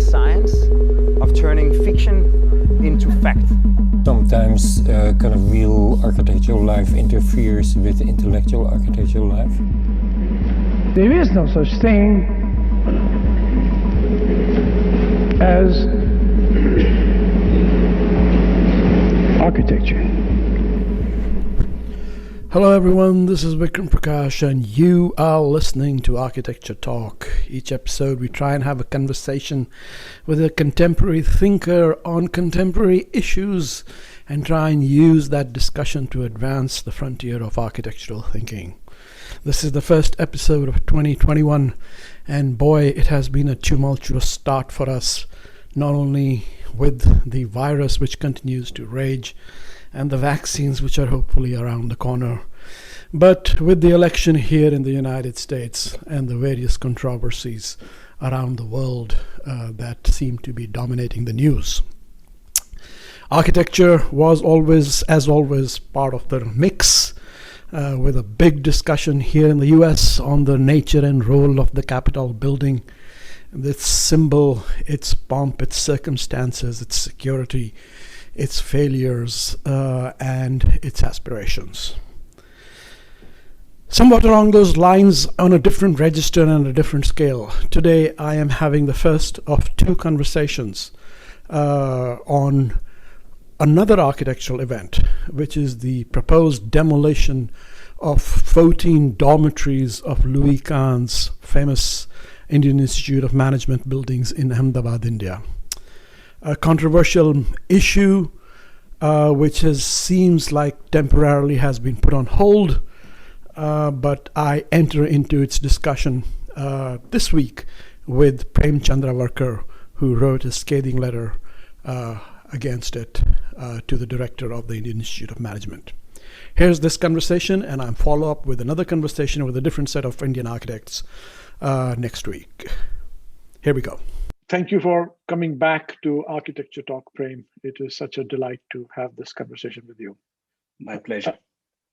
science of turning fiction into fact. Sometimes kind of real architectural life interferes with intellectual architectural life. There is no such thing as architecture. Hello everyone, this is Vikram Prakash and you are listening to Architecture Talk. Each episode we try and have a conversation with a contemporary thinker on contemporary issues and try and use that discussion to advance the frontier of architectural thinking. This is the first episode of 2021 and boy, it has been a tumultuous start for us, not only with the virus which continues to rage and the vaccines which are hopefully around the corner, but with the election here in the United States and the various controversies around the world that seem to be dominating the news. Architecture was always, as always, part of the mix, with a big discussion here in the US on the nature and role of the Capitol building, its symbol, its pomp, its circumstances, its security, its failures, and its aspirations. Somewhat along those lines, on a different register and a different scale, today I am having the first of two conversations on another architectural event, which is the proposed demolition of 14 dormitories of Louis Kahn's famous Indian Institute of Management buildings in Ahmedabad, India. A controversial issue which seems like temporarily has been put on hold, but I enter into its discussion this week with Prem Chandavarkar, who wrote a scathing letter against it to the director of the Indian Institute of Management. Here's this conversation, and I'll follow up with another conversation with a different set of Indian architects next week. Here we go. Thank you for coming back to Architecture Talk, Prem. It is such a delight to have this conversation with you. My pleasure.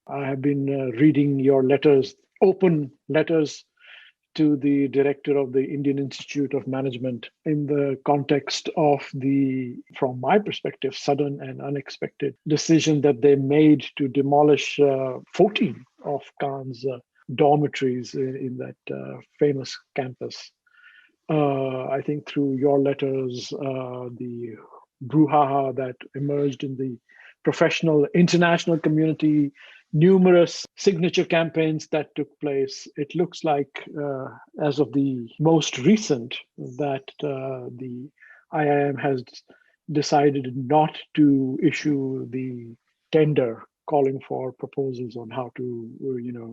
I have been reading your letters, open letters to the director of the Indian Institute of Management in the context of the, from my perspective, sudden and unexpected decision that they made to demolish 14 of Kahn's dormitories in that famous campus. I think through your letters, the brouhaha that emerged in the professional international community, numerous signature campaigns that took place, it looks like, as of the most recent, that the IIM has decided not to issue the tender calling for proposals on how to,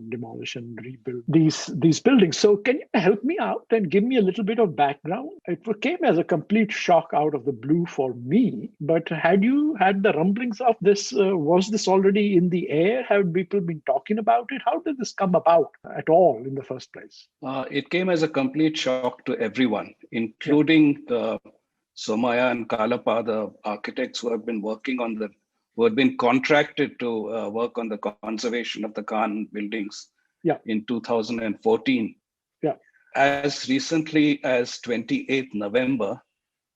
demolish and rebuild these buildings. So can you help me out and give me a little bit of background? It came as a complete shock out of the blue for me, but had you had the rumblings of this? Was this already in the air? Have people been talking about it? How did this come about at all in the first place? It came as a complete shock to everyone, including the Somaya and Kalapa, the architects who have been working on who had been contracted to work on the conservation of the Kahn buildings in 2014. Yeah. As recently as 28th November,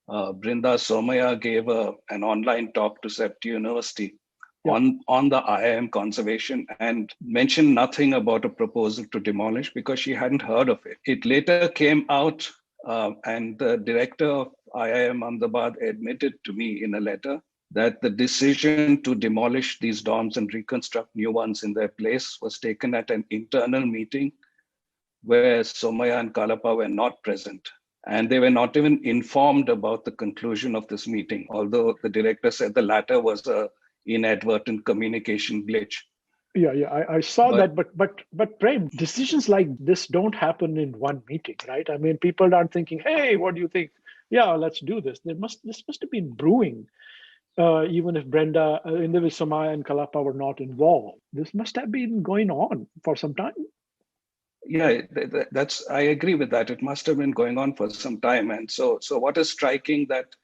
Brinda Somaya gave an online talk to Sept University on the IIM conservation and mentioned nothing about a proposal to demolish because she hadn't heard of it. It later came out and the director of IIM Ahmedabad admitted to me in a letter that the decision to demolish these dorms and reconstruct new ones in their place was taken at an internal meeting where Somaya and Kalapa were not present. And they were not even informed about the conclusion of this meeting, although the director said the latter was an inadvertent communication glitch. Yeah, I saw that, but Prem, decisions like this don't happen in one meeting, right? I mean, people aren't thinking, hey, what do you think? Yeah, let's do this. This must have been brewing. Even if Brenda, Somaya and Kalapa were not involved. This must have been going on for some time. Yeah, I agree with that. It must have been going on for some time. And so what is striking that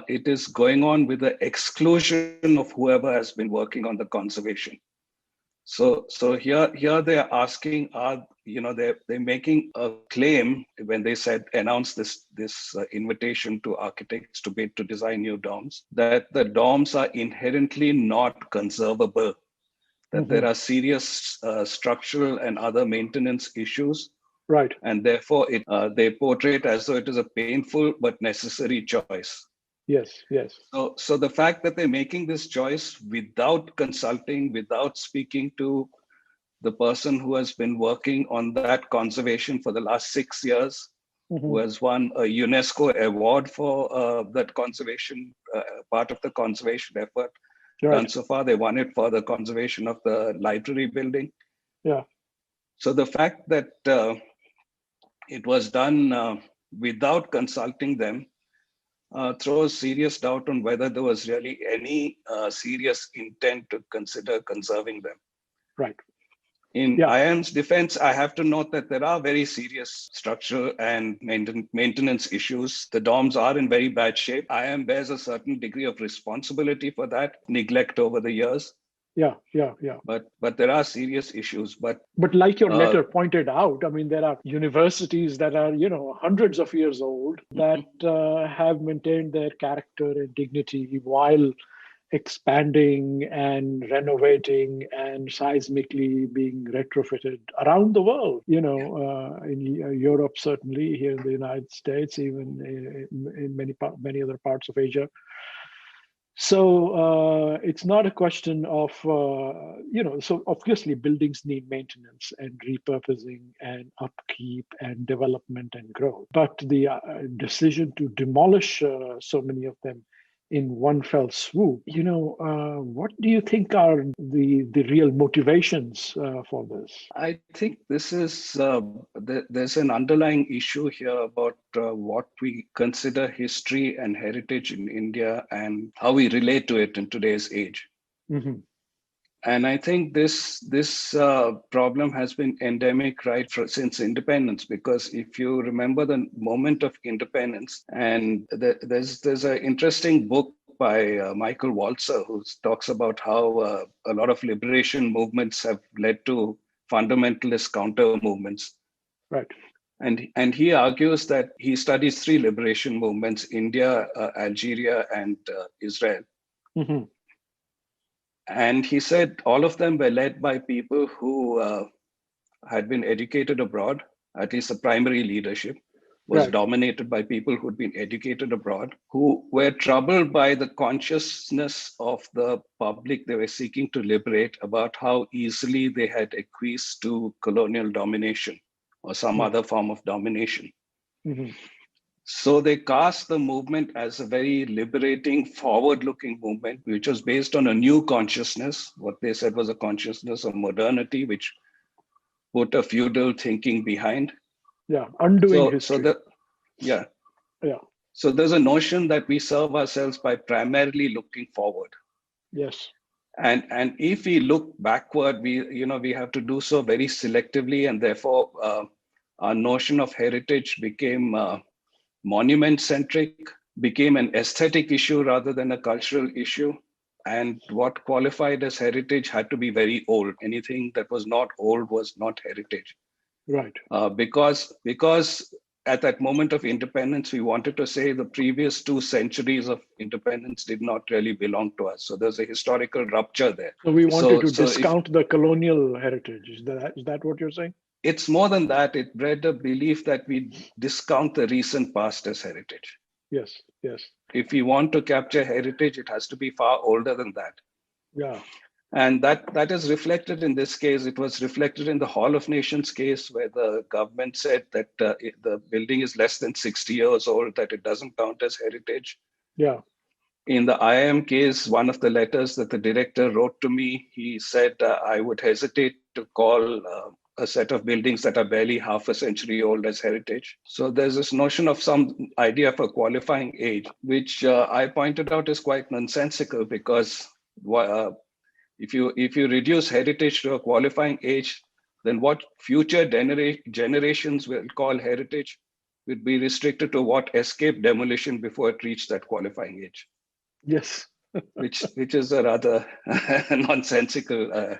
it is going on with the exclusion of whoever has been working on the conservation. So here they are asking, they're making a claim when they announce this invitation to architects to bid to design new dorms, that the dorms are inherently not conservable, that there are serious structural and other maintenance issues, Right. and therefore they portray it as though it is a painful but necessary choice. Yes. Yes. So the fact that they're making this choice without consulting, without speaking to the person who has been working on that conservation for the last 6 years, who has won a UNESCO award for that conservation, part of the conservation effort done so far. They won it for the conservation of the library building. Yeah. So the fact that it was done without consulting them throws serious doubt on whether there was really any serious intent to consider conserving them. Right. In IIM's defense, I have to note that there are very serious structural and maintenance issues. The dorms are in very bad shape. IIM bears a certain degree of responsibility for that neglect over the years. Yeah. But there are serious issues. But like your letter pointed out, I mean, there are universities that are, hundreds of years old that have maintained their character and dignity while expanding and renovating and seismically being retrofitted around the world, in Europe, certainly, here in the United States, even in many other parts of Asia. So it's not a question of, so obviously buildings need maintenance and repurposing and upkeep and development and growth. But the decision to demolish so many of them in one fell swoop, what do you think are the real motivations for this? I think this is, there's an underlying issue here about what we consider history and heritage in India and how we relate to it in today's age. And I think this problem has been endemic since independence, because if you remember the moment of independence, and there's an interesting book by Michael Walzer, who talks about how a lot of liberation movements have led to fundamentalist counter movements. Right. And he argues that he studies 3 liberation movements: India, Algeria, and Israel. And he said all of them were led by people who had been educated abroad. At least the primary leadership was dominated by people who'd been educated abroad, who were troubled by the consciousness of the public they were seeking to liberate about how easily they had acquiesced to colonial domination or some other form of domination. So they cast the movement as a very liberating, forward-looking movement, which was based on a new consciousness. What they said was a consciousness of modernity, which put a feudal thinking behind. Yeah, undoing history. So there's a notion that we serve ourselves by primarily looking forward. Yes. And if we look backward, we have to do so very selectively, and therefore our notion of heritage became monument-centric, became an aesthetic issue rather than a cultural issue. And what qualified as heritage had to be very old. Anything that was not old was not heritage. Right. Because at that moment of independence, we wanted to say the previous 2 centuries of independence did not really belong to us. So there's a historical rupture there. So we wanted to discount the colonial heritage. Is that what you're saying? It's more than that. It bred a belief that we discount the recent past as heritage. Yes. If we want to capture heritage, it has to be far older than that. Yeah. And that is reflected in this case. It was reflected in the Hall of Nations case, where the government said that the building is less than 60 years old, that it doesn't count as heritage. Yeah. In the IIM case, one of the letters that the director wrote to me, he said, I would hesitate to call a set of buildings that are barely half a century old as heritage. So there's this notion of some idea of a qualifying age, which I pointed out is quite nonsensical, because if you reduce heritage to a qualifying age, then what future generations will call heritage would be restricted to what escaped demolition before it reached that qualifying age. Yes. which is a rather nonsensical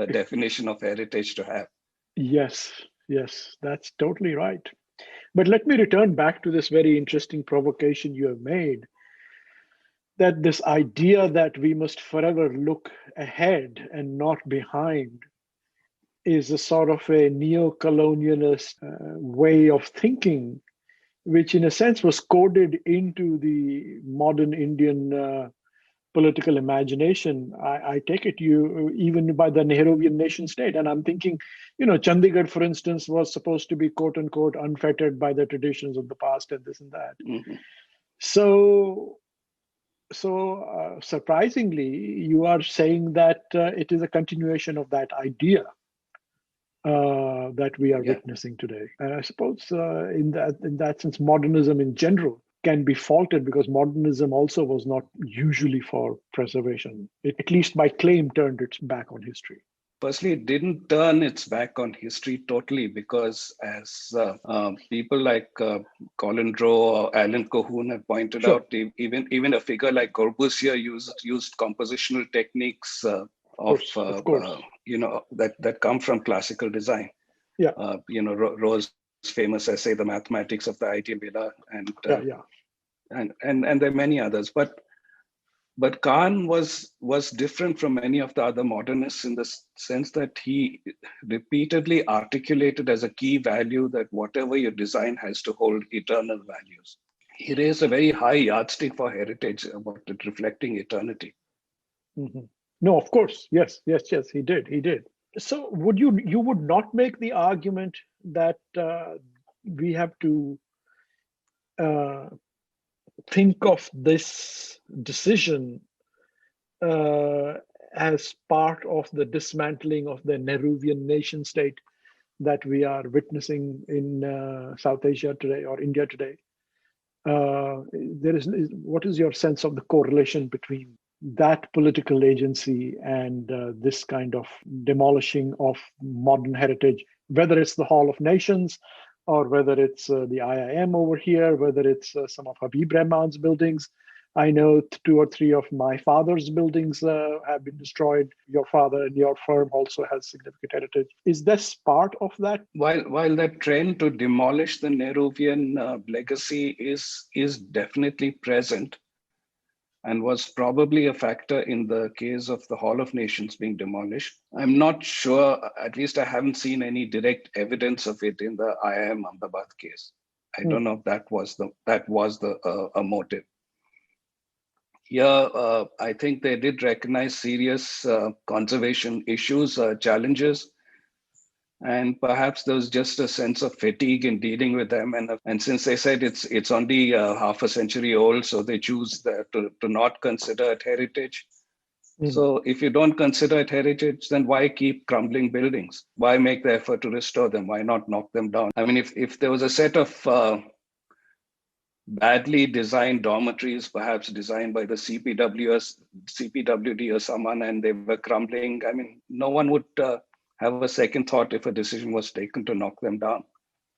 definition of heritage to have. Yes, yes, that's totally right. But let me return back to this very interesting provocation you have made, that this idea that we must forever look ahead and not behind is a sort of a neo-colonialist way of thinking, which in a sense was coded into the modern Indian political imagination. I take it you even by the Nehruvian nation state. And I'm thinking, Chandigarh, for instance, was supposed to be quote unquote unfettered by the traditions of the past and this and that. Mm-hmm. So surprisingly, you are saying that it is a continuation of that idea that we are witnessing today. And I suppose in that sense, modernism in general can be faulted because modernism also was not usually for preservation. It, at least by claim, turned its back on history. Firstly, it didn't turn its back on history totally, because as people like Colin Rowe or Alan Cohoon have pointed out, even a figure like Corbusier used compositional techniques of course. That come from classical design. Yeah. Rowe's famous essay, "The Mathematics of the Ideal Villa," and there are many others. But Kahn was different from many of the other modernists in the sense that he repeatedly articulated as a key value that whatever you design has to hold eternal values. He raised a very high yardstick for heritage about it reflecting eternity. Mm-hmm. No, of course, yes, he did. So you would not make the argument that we have to think of this decision as part of the dismantling of the Nehruvian nation state that we are witnessing in South Asia today or India today? What is your sense of the correlation between that political agency and this kind of demolishing of modern heritage, whether it's the Hall of Nations or whether it's the IIM over here, whether it's some of Habib Rahman's buildings? I know 2 or 3 of my father's buildings have been destroyed. Your father and your firm also has significant heritage. Is this part of that? While that trend to demolish the Nehruvian legacy is definitely present and was probably a factor in the case of the Hall of Nations being demolished, I'm not sure, at least I haven't seen any direct evidence of it in the IIM Ahmedabad case. I don't know if that was a motive. Here, I think they did recognize serious conservation issues, challenges, and perhaps there was just a sense of fatigue in dealing with them. And since they said it's only half a century old, so they choose to not consider it heritage. Mm-hmm. So if you don't consider it heritage, then why keep crumbling buildings? Why make the effort to restore them? Why not knock them down? I mean, if there was a set of badly designed dormitories, perhaps designed by the CPWD or someone, and they were crumbling, I mean, no one would have a second thought if a decision was taken to knock them down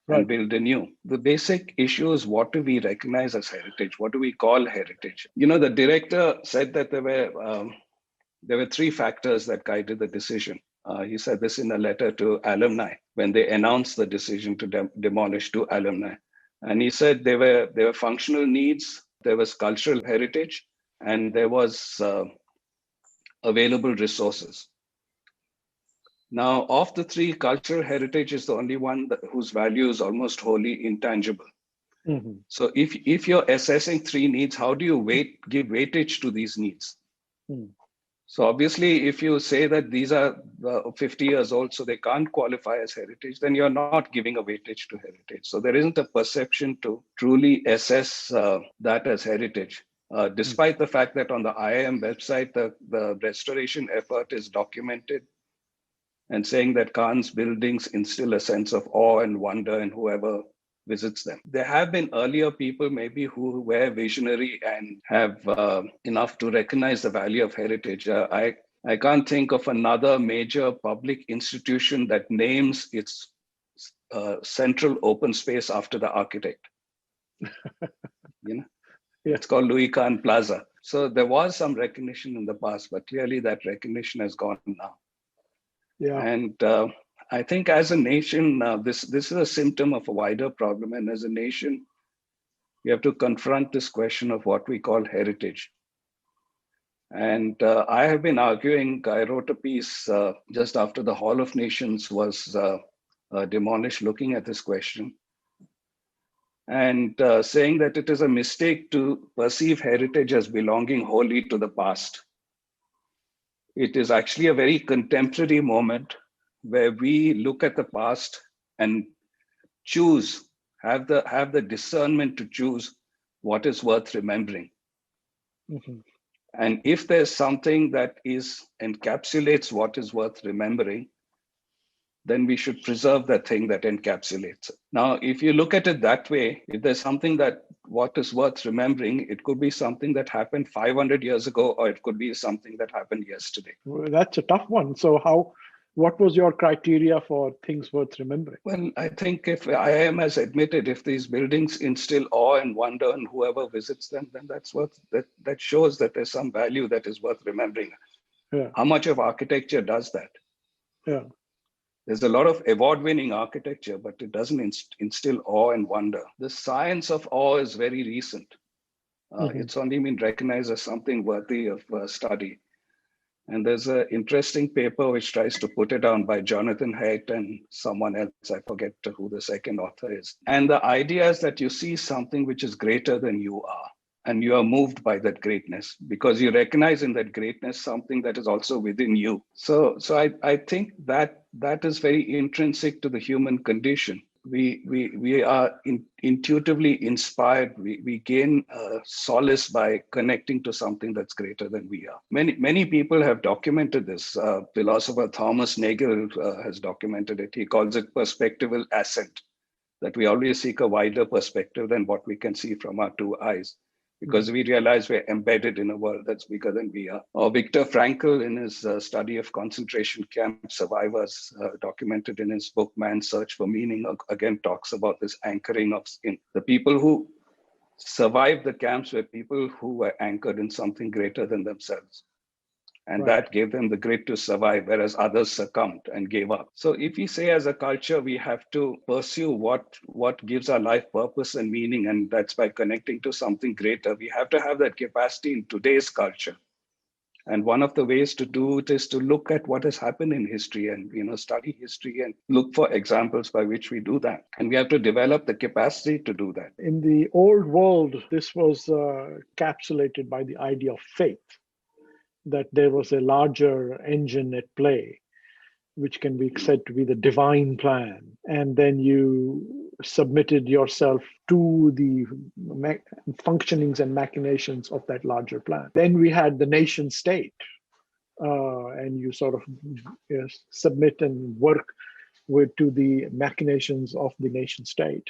and build anew. The basic issue is, what do we recognize as heritage? What do we call heritage? The director said that there were 3 factors that guided the decision. He said this in a letter to alumni when they announced the decision to demolish to alumni. And he said there were functional needs, there was cultural heritage, and there was available resources. Now, of the 3, cultural heritage is the only one whose value is almost wholly intangible. Mm-hmm. So if you're assessing 3 needs, how do you give weightage to these needs? Mm. So obviously, if you say that these are 50 years old, so they can't qualify as heritage, then you're not giving a weightage to heritage. So there isn't a perception to truly assess that as heritage, despite the fact that on the IIM website, the restoration effort is documented and saying that Kahn's buildings instill a sense of awe and wonder in whoever visits them. There have been earlier people maybe who were visionary and have enough to recognize the value of heritage. I can't think of another major public institution that names its central open space after the architect. It's called Louis Kahn Plaza. So there was some recognition in the past, but clearly that recognition has gone now. Yeah. And I think as a nation, this is a symptom of a wider problem. And as a nation, we have to confront this question of what we call heritage. And I have been arguing, I wrote a piece just after the Hall of Nations was demolished, looking at this question and saying that it is a mistake to perceive heritage as belonging wholly to the past. It is actually a very contemporary moment where we look at the past and choose, have the discernment to choose what is worth remembering. Mm-hmm. And if there's something that encapsulates what is worth remembering, then we should preserve that thing that encapsulates it. Now, if you look at it that way, if there's something that what is worth remembering, it could be something that happened 500 years ago, or it could be something that happened yesterday. Well, that's a tough one. So what was your criteria for things worth remembering? Well, I think if IIM has admitted, if these buildings instill awe and wonder in whoever visits them, then that shows that there's some value that is worth remembering. Yeah. How much of architecture does that? Yeah. There's a lot of award-winning architecture, but it doesn't instill awe and wonder. The science of awe is very recent. It's only been recognized as something worthy of study. And there's an interesting paper which tries to put it down by Jonathan Haidt and someone else. I forget who the second author is. And the idea is that you see something which is greater than you are. And you are moved by that greatness because you recognize in that greatness something that is also within you. So I think that is very intrinsic to the human condition. We are intuitively inspired. We gain solace by connecting to something that's greater than we are. Many people have documented this. Philosopher Thomas Nagel has documented it. He calls it perspectival ascent, that we always seek a wider perspective than what we can see from our two eyes, because we realize we're embedded in a world that's bigger than we are. Or Viktor Frankl, in his study of concentration camp survivors, documented in his book, Man's Search for Meaning, again talks about this anchoring of skin. The people who survived the camps were people who were anchored in something greater than themselves. And that gave them the grit to survive, whereas others succumbed and gave up. So if we say as a culture, we have to pursue what gives our life purpose and meaning, and that's by connecting to something greater, we have to have that capacity in today's culture. And one of the ways to do it is to look at what has happened in history and study history and look for examples by which we do that. And we have to develop the capacity to do that. In the old world, this was encapsulated by the idea of faith, that there was a larger engine at play, which can be said to be the divine plan. And then you submitted yourself to the functionings and machinations of that larger plan. Then we had the nation state, and you sort of submit and work to the machinations of the nation state.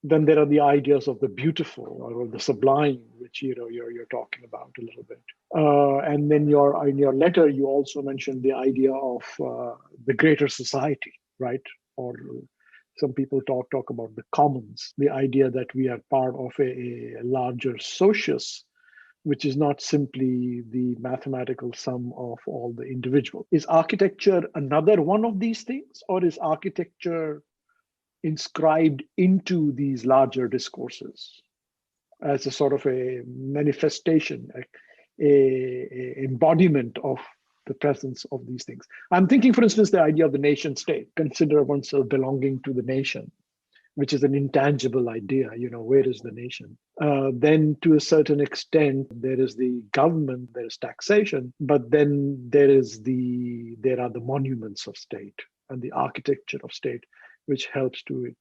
Then there are the ideas of the beautiful or the sublime, which you're talking about a little bit. And then in your letter, you also mentioned the idea of the greater society, right? Or some people talk about the commons, the idea that we are part of a larger socius, which is not simply the mathematical sum of all the individuals. Is architecture another one of these things, or is architecture inscribed into these larger discourses as a sort of a manifestation, a embodiment of the presence of these things? I'm thinking, for instance, the idea of the nation state. Consider oneself belonging to the nation, which is an intangible idea. Where is the nation? Then to a certain extent, there is the government, there is taxation, but then there are the monuments of state and the architecture of state, which helps to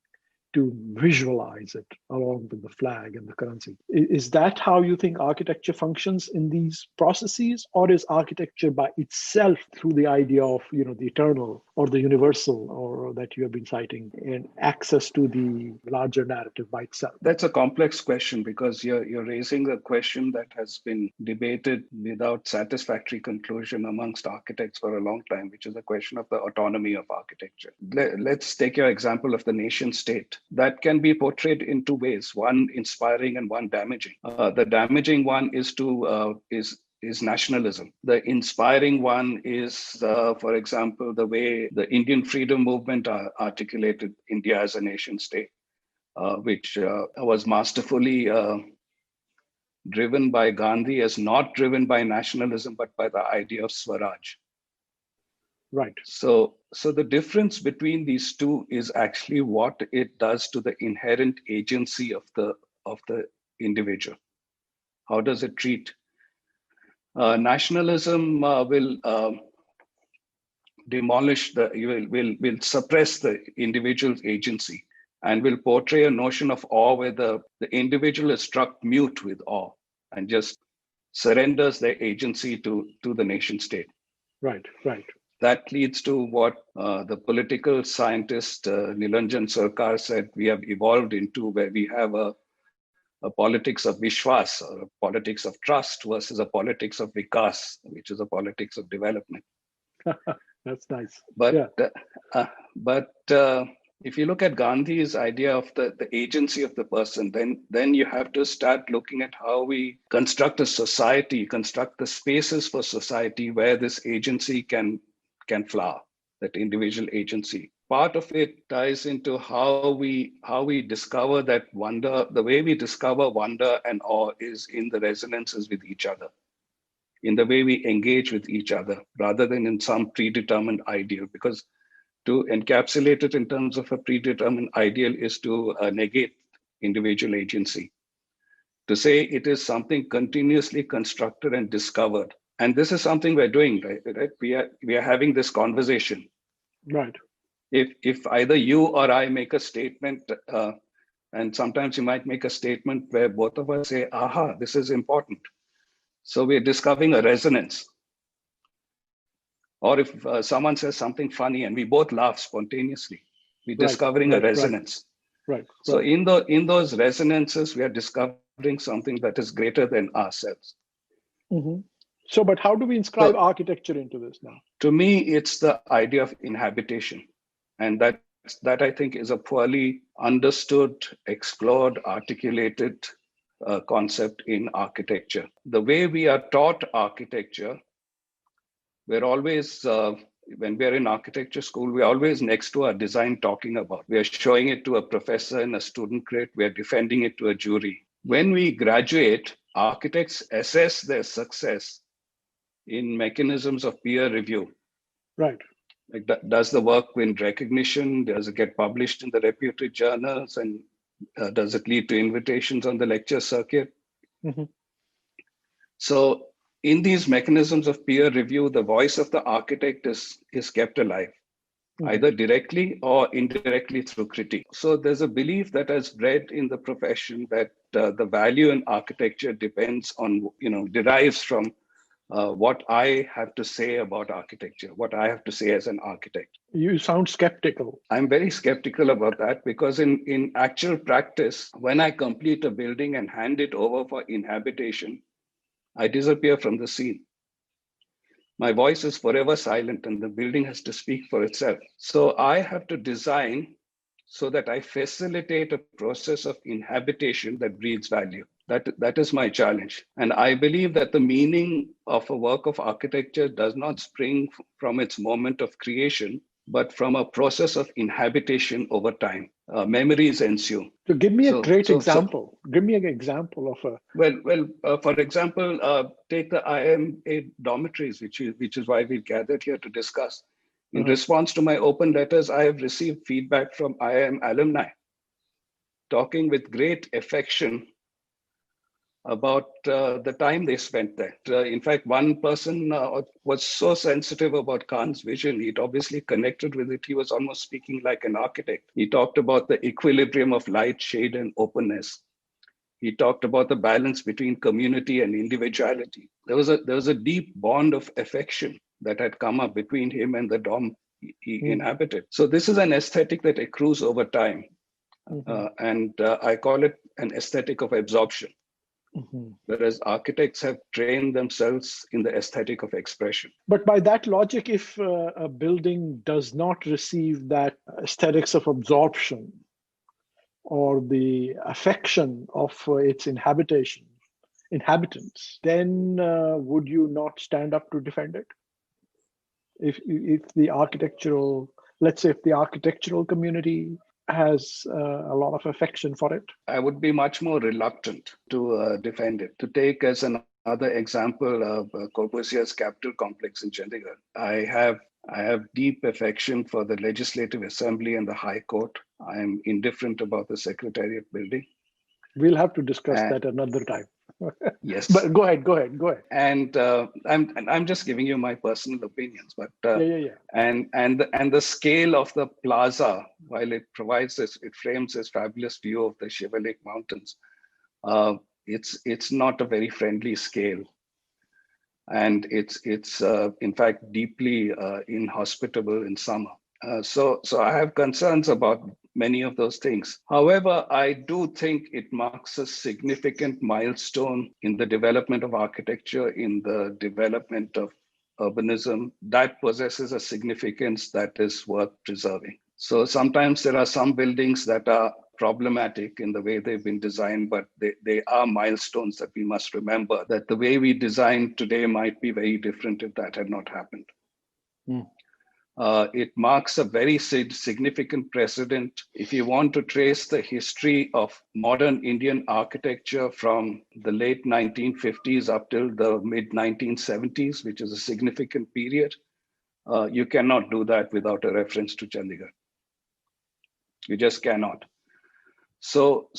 visualize it along with the flag and the currency. Is that how you think architecture functions in these processes, or is architecture by itself, through the idea of the eternal or the universal, or that you have been citing, and access to the larger narrative by itself? That's a complex question, because you're raising a question that has been debated without satisfactory conclusion amongst architects for a long time, which is the question of the autonomy of architecture. Let's take your example of the nation state. That can be portrayed in two ways, one inspiring and one damaging. The damaging one is is nationalism. The inspiring one is, for example, the way the Indian freedom movement articulated India as a nation state, which was masterfully driven by Gandhi as not driven by nationalism, but by the idea of Swaraj. Right. So the difference between these two is actually what it does to the inherent agency of the individual. How does it treat? Nationalism will demolish will suppress the individual's agency and will portray a notion of awe where the individual is struck mute with awe and just surrenders their agency to the nation state. Right. That leads to what the political scientist Nilanjan Sarkar said we have evolved into, where we have a politics of Vishwas, or a politics of trust, versus a politics of Vikas, which is a politics of development. That's nice. But yeah. If you look at Gandhi's idea of the agency of the person, then you have to start looking at how we construct a society, construct the spaces for society where this agency can flower, that individual agency. Part of it ties into how we discover that wonder. The way we discover wonder and awe is in the resonances with each other, in the way we engage with each other, rather than in some predetermined ideal. Because to encapsulate it in terms of a predetermined ideal is to negate individual agency. To say it is something continuously constructed and discovered. And this is something we're doing, right? We are having this conversation. Right. If either you or I make a statement, and sometimes you might make a statement where both of us say, aha, this is important. So we're discovering a resonance. Or if someone says something funny and we both laugh spontaneously, we're discovering a resonance. Right. So in those resonances, we are discovering something that is greater than ourselves. Mm-hmm. So, but how do we inscribe architecture into this now? To me, it's the idea of inhabitation. And that I think is a poorly understood, explored, articulated concept in architecture. The way we are taught architecture, we're always, when we're in architecture school, we're always next to our design talking about. We're showing it to a professor in a student crate. We're defending it to a jury. When we graduate, architects assess their success in mechanisms of peer review. Right. Like, does the work win recognition? Does it get published in the reputed journals? And does it lead to invitations on the lecture circuit? Mm-hmm. So in these mechanisms of peer review, the voice of the architect is kept alive, either directly or indirectly through critique. So there's a belief that has bred in the profession that the value in architecture depends on, derives from what I have to say about architecture, what I have to say as an architect. You sound skeptical. I'm very skeptical about that, because in actual practice, when I complete a building and hand it over for inhabitation, I disappear from the scene. My voice is forever silent and the building has to speak for itself. So I have to design so that I facilitate a process of inhabitation that breeds value. That is my challenge. And I believe that the meaning of a work of architecture does not spring from its moment of creation, but from a process of inhabitation over time. Memories ensue. So give me a great example. Give me an example of a... Well. For example, take the IMA dormitories, which is why we gathered here to discuss. In response to my open letters, I have received feedback from IIM alumni, talking with great affection about the time they spent there. In fact, one person was so sensitive about Kahn's vision, he'd obviously connected with it. He was almost speaking like an architect. He talked about the equilibrium of light, shade, and openness. He talked about the balance between community and individuality. There was a deep bond of affection that had come up between him and the dorm he inhabited. So this is an aesthetic that accrues over time. And I call it an aesthetic of absorption. Whereas architects have trained themselves in the aesthetic of expression. But by that logic, if a building does not receive that aesthetics of absorption or the affection of its inhabitation, inhabitants, then would you not stand up to defend it? If the architectural, let's say, if the architectural community has a lot of affection for it? I would be much more reluctant to defend it. To take as another example of Corbusiers Capital Complex in Chandigarh, I have deep affection for the Legislative Assembly and the High Court. I am indifferent about the Secretariat building. We'll have to discuss that another time. Yes, but go ahead. And I'm just giving you my personal opinions, but Yeah. And the scale of the plaza, while it frames this fabulous view of the Shiva Lake Mountains, it's not a very friendly scale, and it's in fact deeply inhospitable in summer. So I have concerns about many of those things. However, I do think it marks a significant milestone in the development of architecture, in the development of urbanism, that possesses a significance that is worth preserving. So sometimes there are some buildings that are problematic in the way they've been designed, but they are milestones that we must remember, that the way we design today might be very different if that had not happened. It marks a very significant precedent. If you want to trace the history of modern Indian architecture from the late 1950s up till the mid 1970s, which is a significant period, you cannot do that without a reference to Chandigarh. You just cannot. So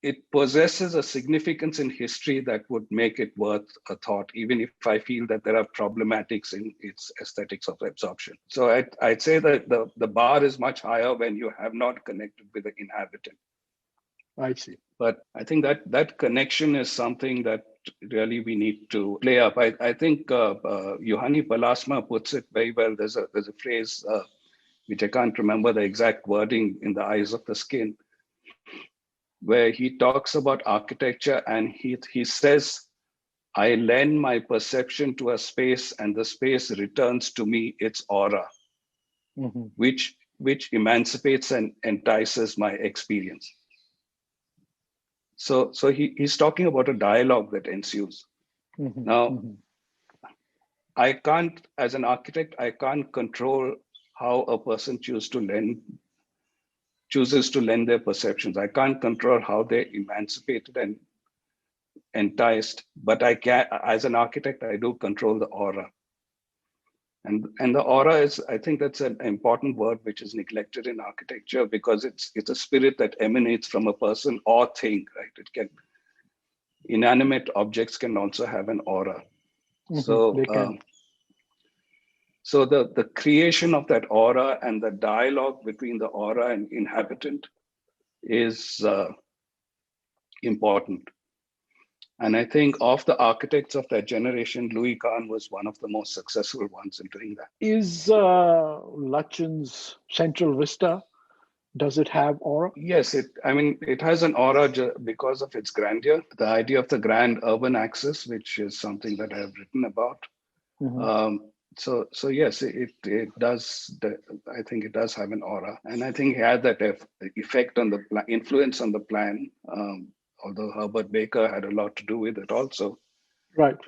it possesses a significance in history that would make it worth a thought, even if I feel that there are problematics in its aesthetics of absorption. So I'd say that the bar is much higher when you have not connected with the inhabitant. I see. But I think that connection is something that really we need to play up. I think Yohani Palasma puts it very well. There's a phrase, which I can't remember the exact wording, in the eyes of the skin, where he talks about architecture and he says, I lend my perception to a space and the space returns to me its aura, which emancipates and entices my experience. So he's talking about a dialogue that ensues. Now, I can't, as an architect, I can't control how a person chooses to lend their perceptions. I can't control how they're emancipated and enticed, but I can, as an architect, I do control the aura. And the aura is, I think that's an important word which is neglected in architecture, because it's a spirit that emanates from a person or thing, right? It can, inanimate objects can also have an aura. So the creation of that aura and the dialogue between the aura and inhabitant is important. And I think of the architects of that generation, Louis Kahn was one of the most successful ones in doing that. Is Lachin's Central Vista, does it have aura? Yes, it has an aura because of its grandeur. The idea of the grand urban axis, which is something that I have written about. So yes, it does. I think it does have an aura, and I think it had that effect on the influence on the plan. Although Herbert Baker had a lot to do with it also. Right.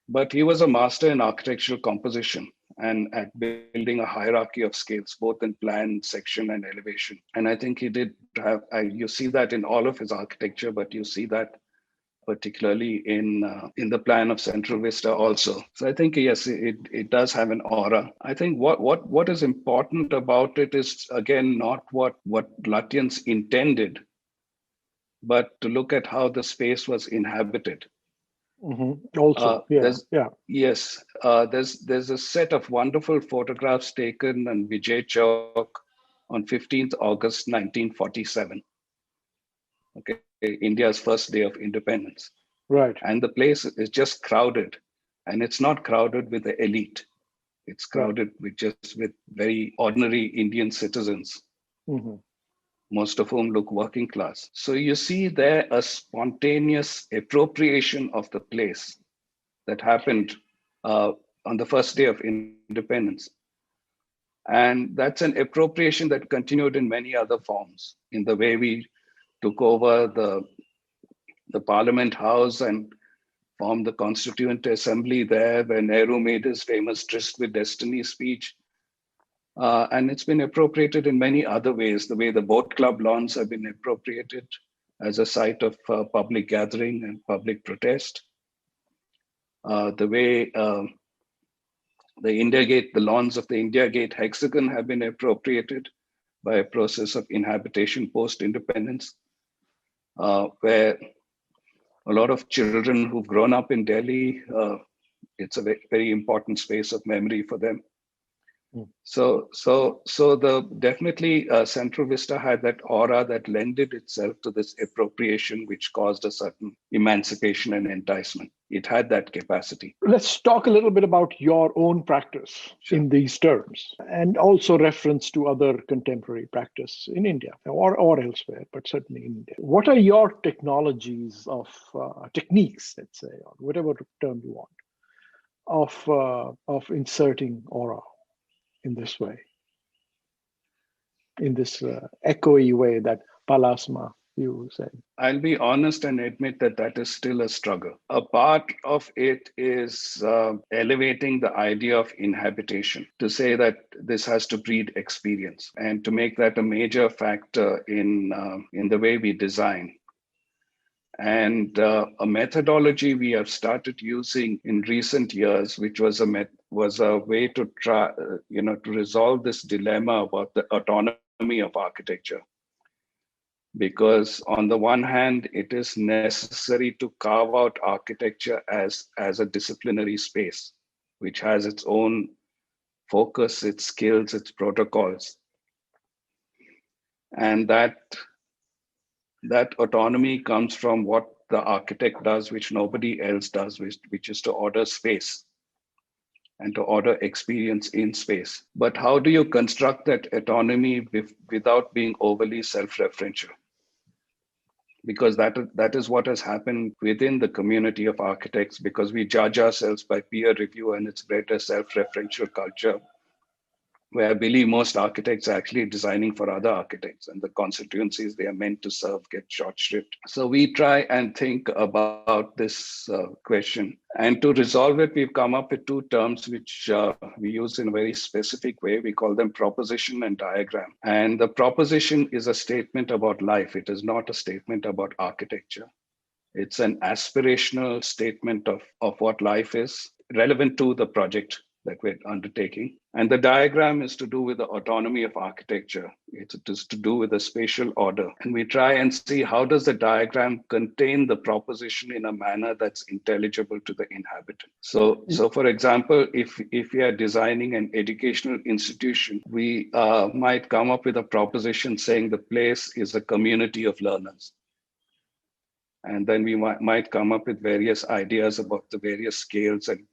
But he was a master in architectural composition and at building a hierarchy of scales, both in plan, section, and elevation. And I think he did have. You see that in all of his architecture, but you see that particularly in the plan of Central Vista also. So I think, yes, it does have an aura. I think what is important about it is, again, not what Lutyens intended, but to look at how the space was inhabited. Also, there's a set of wonderful photographs taken on Vijay Chowk on 15th August 1947. Okay, India's first day of independence. Right. And the place is just crowded, and it's not crowded with the elite. It's crowded with very ordinary Indian citizens, most of whom look working class. So you see there a spontaneous appropriation of the place that happened on the first day of independence. And that's an appropriation that continued in many other forms, in the way we took over the Parliament House and formed the Constituent Assembly there, where Nehru made his famous Tryst with Destiny speech. And it's been appropriated in many other ways, the way the boat club lawns have been appropriated as a site of public gathering and public protest. The way the lawns of the India Gate hexagon have been appropriated by a process of inhabitation post-independence, where a lot of children who've grown up in Delhi, it's a very important space of memory for them. So definitely Central Vista had that aura that lended itself to this appropriation, which caused a certain emancipation and enticement. It had that capacity. Let's talk a little bit about your own practice in these terms, and also reference to other contemporary practice in India or elsewhere, but certainly in India. What are your technologies of techniques, let's say, or whatever term you want, of inserting aura in this way, in this echoey way that Palasma, you said? I'll be honest and admit that is still a struggle. A part of it is elevating the idea of inhabitation, to say that this has to breed experience, and to make that a major factor in the way we design. And a methodology we have started using in recent years, which was a way to try, to resolve this dilemma about the autonomy of architecture. Because on the one hand, it is necessary to carve out architecture as a disciplinary space, which has its own focus, its skills, its protocols. And that autonomy comes from what the architect does, which nobody else does, which is to order space and to order experience in space. But how do you construct that autonomy without being overly self-referential? Because that is what has happened within the community of architects, because we judge ourselves by peer review, and it's bred a self-referential culture, where I believe most architects are actually designing for other architects, and the constituencies they are meant to serve get short shrift. So we try and think about this question. And to resolve it, we've come up with two terms which we use in a very specific way. We call them proposition and diagram. And the proposition is a statement about life. It is not a statement about architecture. It's an aspirational statement of what life is, relevant to the project that we're undertaking. And the diagram is to do with the autonomy of architecture. It is to do with the spatial order. And we try and see how does the diagram contain the proposition in a manner that's intelligible to the inhabitant. So for example, if we are designing an educational institution, we might come up with a proposition saying the place is a community of learners. And then we might come up with various ideas about the various scales and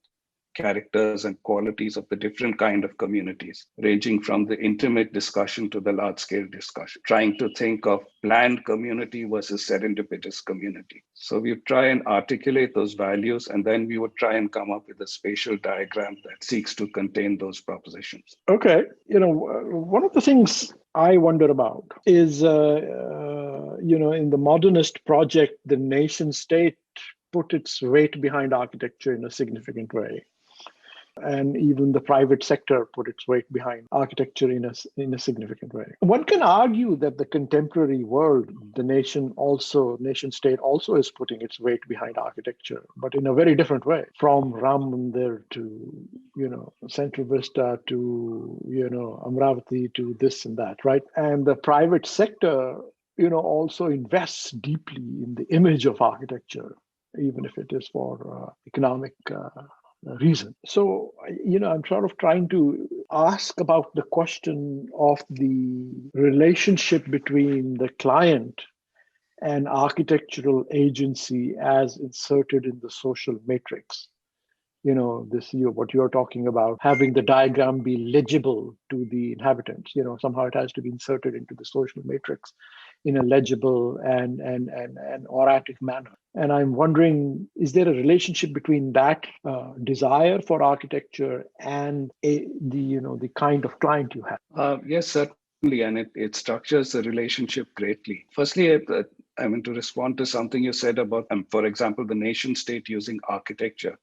characters and qualities of the different kind of communities, ranging from the intimate discussion to the large-scale discussion, trying to think of planned community versus serendipitous community. So we try and articulate those values, and then we would try and come up with a spatial diagram that seeks to contain those propositions. Okay. One of the things I wonder about is, in the modernist project, the nation state put its weight behind architecture in a significant way. And even the private sector put its weight behind architecture in a significant way. One can argue that the contemporary world, the nation state also is putting its weight behind architecture, but in a very different way. From Ram Mandir to, Central Vista to, Amravati to this and that, right? And the private sector, also invests deeply in the image of architecture, even if it is for economic reason. So, I'm sort of trying to ask about the question of the relationship between the client and architectural agency as inserted in the social matrix. What you're talking about, having the diagram be legible to the inhabitants, somehow it has to be inserted into the social matrix in a legible and oratic manner. And I'm wondering, is there a relationship between that desire for architecture and the kind of client you have? Yes, certainly, and it structures the relationship greatly. Firstly, to respond to something you said about, for example, the nation state using architecture.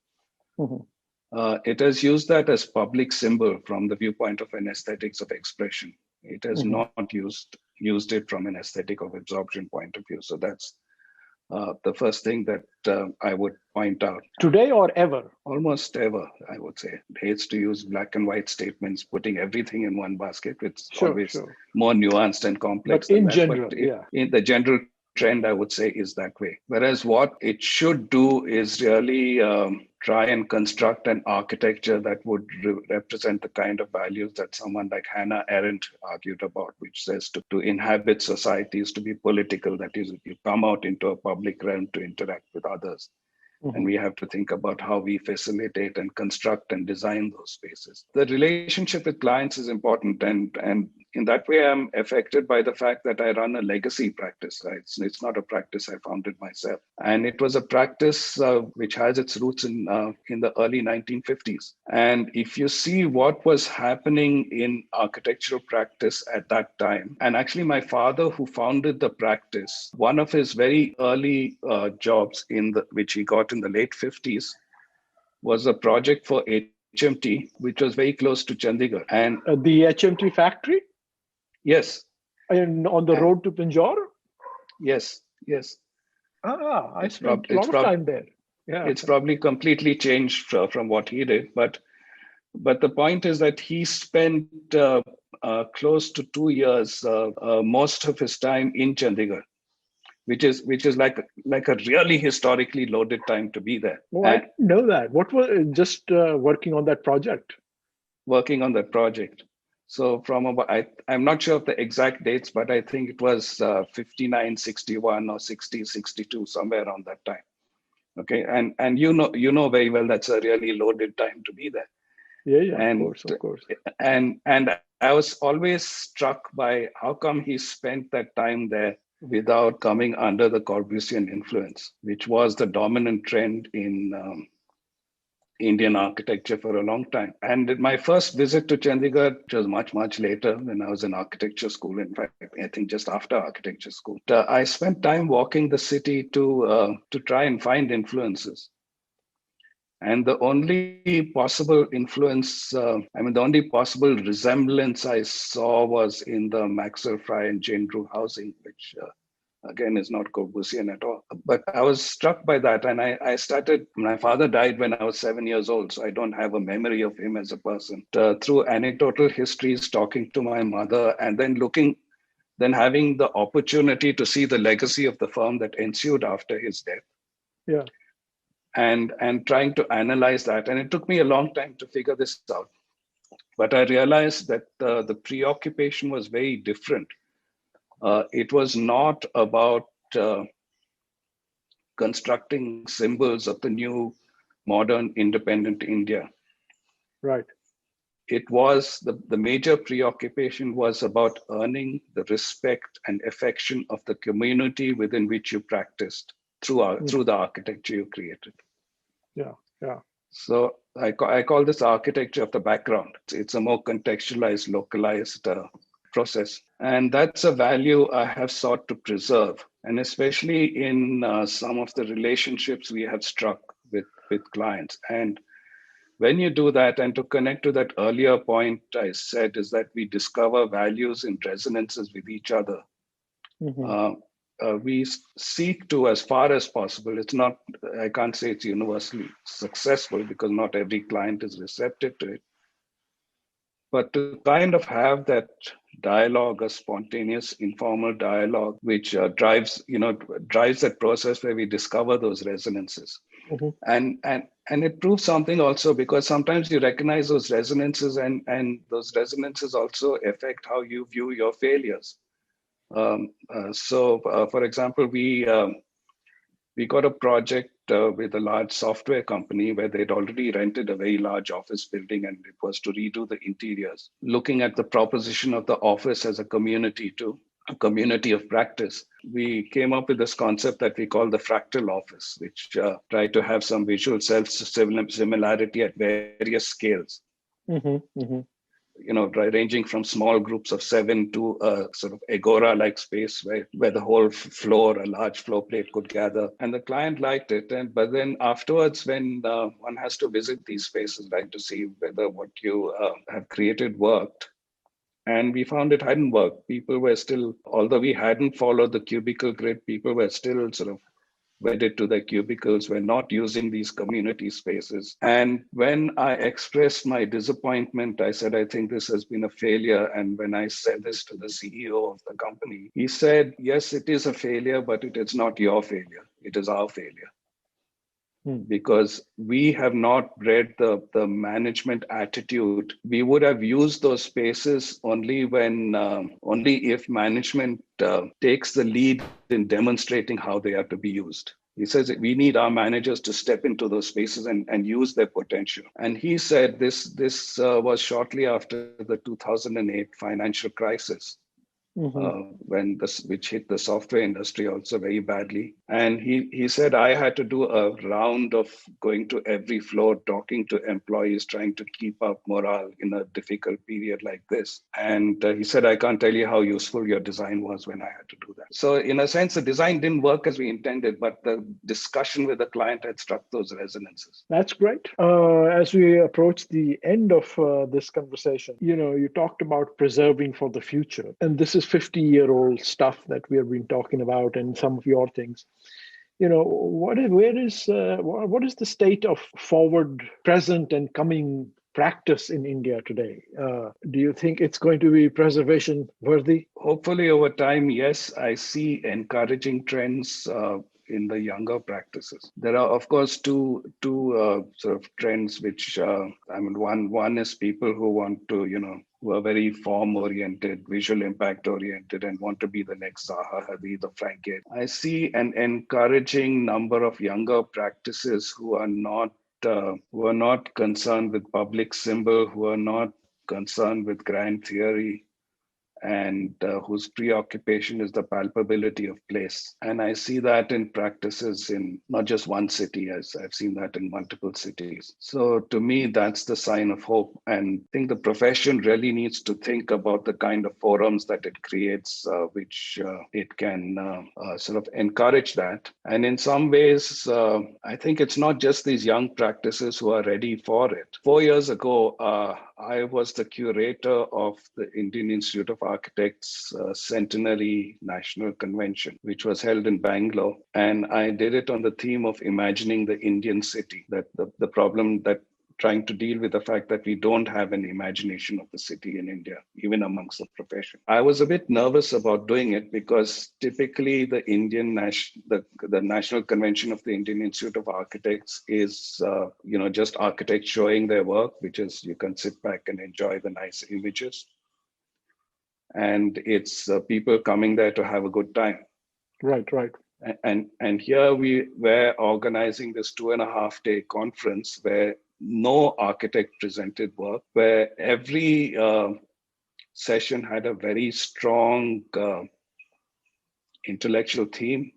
It has used that as public symbol from the viewpoint of an aesthetics of expression. It has not used it from an aesthetic of absorption point of view. So that's the first thing that I would point out. Today or ever? Almost ever, I would say. It hates to use black and white statements, putting everything in one basket. It's always more nuanced and complex. But in general, in the general trend, I would say, is that way. Whereas what it should do is really try and construct an architecture that would represent the kind of values that someone like Hannah Arendt argued about, which says to inhabit societies, to be political, that is, you come out into a public realm to interact with others. And we have to think about how we facilitate and construct and design those spaces. The relationship with clients is important. And in that way, I'm affected by the fact that I run a legacy practice. It's not a practice I founded myself. And it was a practice which has its roots in the early 1950s. And if you see what was happening in architectural practice at that time, and actually my father who founded the practice, one of his very early jobs which he got in the late 50s was a project for HMT, which was very close to Chandigarh. And the HMT factory? Yes. And on the road to Pinjore? Yes. I spent a lot of time there. Yeah. It's probably completely changed from what he did. But the point is that he spent close to 2 years, most of his time in Chandigarh, which is like a really historically loaded time to be there. Oh, I didn't know that. What was just working on that project? Working on that project. So from about, I'm not sure of the exact dates, but I think it was 59, 61 or 60, 62, somewhere around that time. Okay, and you know very well that's a really loaded time to be there. Yeah, and, of course. And I was always struck by how come he spent that time there without coming under the Corbusian influence, which was the dominant trend in Indian architecture for a long time. And my first visit to Chandigarh, which was much later when I was in architecture school, in fact, I think just after architecture school, I spent time walking the city to try and find influences. And the only possible influence, the only possible resemblance I saw was in the Maxwell Fry and Jane Drew housing, which again is not Corbusian at all. But I was struck by that. And I started, my father died when I was 7 years old, so I don't have a memory of him as a person. Through anecdotal histories, talking to my mother, and then having the opportunity to see the legacy of the firm that ensued after his death. Yeah. And trying to analyze that. And it took me a long time to figure this out. But I realized that the preoccupation was very different. It was not about constructing symbols of the new modern independent India. Right. It was the major preoccupation was about earning the respect and affection of the community within which you practiced through the architecture you created. Yeah. So I call this architecture of the background. It's a more contextualized, localized process. And that's a value I have sought to preserve. And especially in some of the relationships we have struck with clients. And when you do that, and to connect to that earlier point I said, is that we discover values in resonances with each other. We seek to, as far as possible, I can't say it's universally successful because not every client is receptive to it, but to kind of have that dialogue, a spontaneous, informal dialogue, which drives that process where we discover those resonances. And it proves something also, because sometimes you recognize those resonances and those resonances also affect how you view your failures. So, for example, we got a project with a large software company where they'd already rented a very large office building, and it was to redo the interiors, looking at the proposition of the office as a community too, a community of practice. We came up with this concept that we call the fractal office, which tried to have some visual similarity at various scales. ranging from small groups of 7 to a sort of agora-like space where the whole floor, a large floor plate could gather. And the client liked it. But then afterwards, when one has to visit these spaces, right, to see whether what you have created worked, and we found it hadn't worked. People were still, although we hadn't followed the cubicle grid, people were still sort of wedded to their cubicles, were not using these community spaces. And when I expressed my disappointment, I said, I think this has been a failure. And when I said this to the CEO of the company, he said, yes, it is a failure, but it is not your failure. It is our failure. Because we have not bred the management attitude. We would have used those spaces only if management takes the lead in demonstrating how they are to be used. He says that we need our managers to step into those spaces and use their potential. And he said this was shortly after the 2008 financial crisis. Which hit the software industry also very badly. And he said, I had to do a round of going to every floor, talking to employees, trying to keep up morale in a difficult period like this. And he said, I can't tell you how useful your design was when I had to do that. So in a sense, the design didn't work as we intended, but the discussion with the client had struck those resonances. That's great. As we approach the end of this conversation, you talked about preserving for the future. And this is 50-year-old stuff that we have been talking about, and some of your things. What is the state of forward, present, and coming practice in India today? Do you think it's going to be preservation worthy? Hopefully, over time, yes. I see encouraging trends in the younger practices. There are, of course, two sort of trends which one is people who want to who are very form-oriented, visual impact-oriented, and want to be the next Zaha Hadid or Frank Gehry. I see an encouraging number of younger practices who are not concerned with public symbol, who are not concerned with grand theory, and whose preoccupation is the palpability of place. And I see that in practices in not just one city, as I've seen that in multiple cities. So to me, that's the sign of hope. And I think the profession really needs to think about the kind of forums that it creates, which it can sort of encourage that. And in some ways, I think it's not just these young practices who are ready for it. 4 years ago, I was the curator of the Indian Institute of Architects Centenary National Convention, which was held in Bangalore. And I did it on the theme of imagining the Indian city, that the problem that trying to deal with the fact that we don't have an imagination of the city in India, even amongst the profession. I was a bit nervous about doing it because typically the National Convention of the Indian Institute of Architects is, just architects showing their work, which is you can sit back and enjoy the nice images. And it's people coming there to have a good time. Right. And here we were organizing this 2.5-day conference where no architect presented work, where every session had a very strong intellectual theme.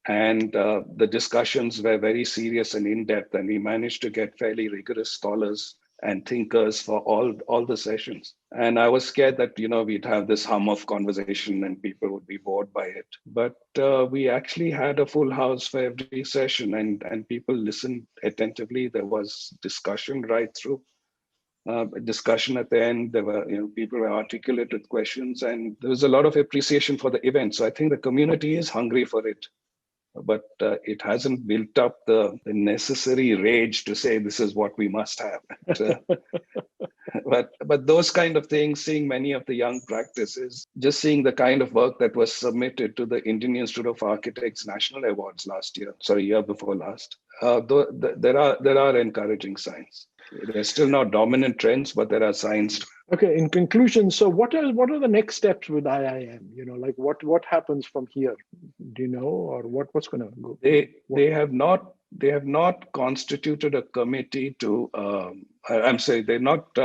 And the discussions were very serious and in-depth, and we managed to get fairly rigorous scholars and thinkers for all the sessions. And I was scared that, we'd have this hum of conversation and people would be bored by it. But we actually had a full house for every session, and people listened attentively. There was discussion right through. Discussion at the end. There were, people were articulate with questions, and there was a lot of appreciation for the event. So I think the community is hungry for it. But it hasn't built up the necessary rage to say this is what we must have. But those kind of things, seeing many of the young practices, just seeing the kind of work that was submitted to the Indian Institute of Architects National Awards year before last, there are encouraging signs. There's still not dominant trends, but there are signs. Okay. In conclusion, so what are the next steps with IIM? What happens from here? Do you know, or what's going to go? They have not constituted a committee to. I'm sorry, they've not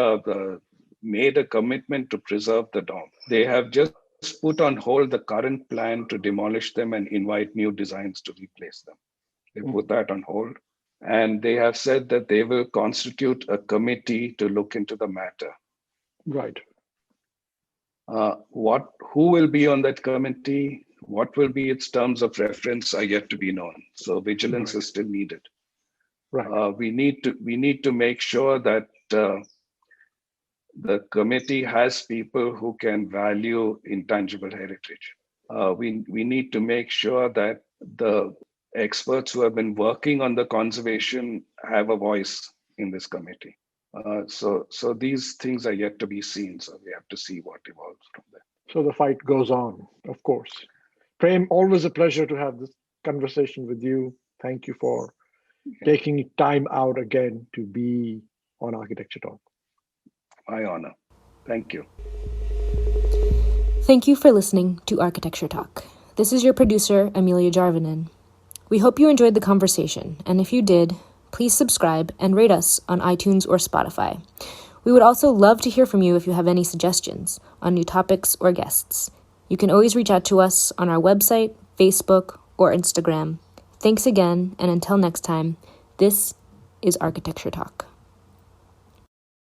made a commitment to preserve the dome. They have just put on hold the current plan to demolish them and invite new designs to replace them. They put that on hold. And they have said that they will constitute a committee to look into the matter. Right. Who will be on that committee? What will be its terms of reference are yet to be known. So vigilance is still needed. Right. We need to make sure that the committee has people who can value intangible heritage. We need to make sure that the experts who have been working on the conservation have a voice in this committee. So these things are yet to be seen. So we have to see what evolves from there. So the fight goes on, of course. Prem, always a pleasure to have this conversation with you. Thank you for taking time out again to be on Architecture Talk. My honor. Thank you. Thank you for listening to Architecture Talk. This is your producer, Amelia Jarvinen. We hope you enjoyed the conversation, and if you did, please subscribe and rate us on iTunes or Spotify. We would also love to hear from you if you have any suggestions on new topics or guests. You can always reach out to us on our website, Facebook, or Instagram. Thanks again, and until next time, this is Architecture Talk.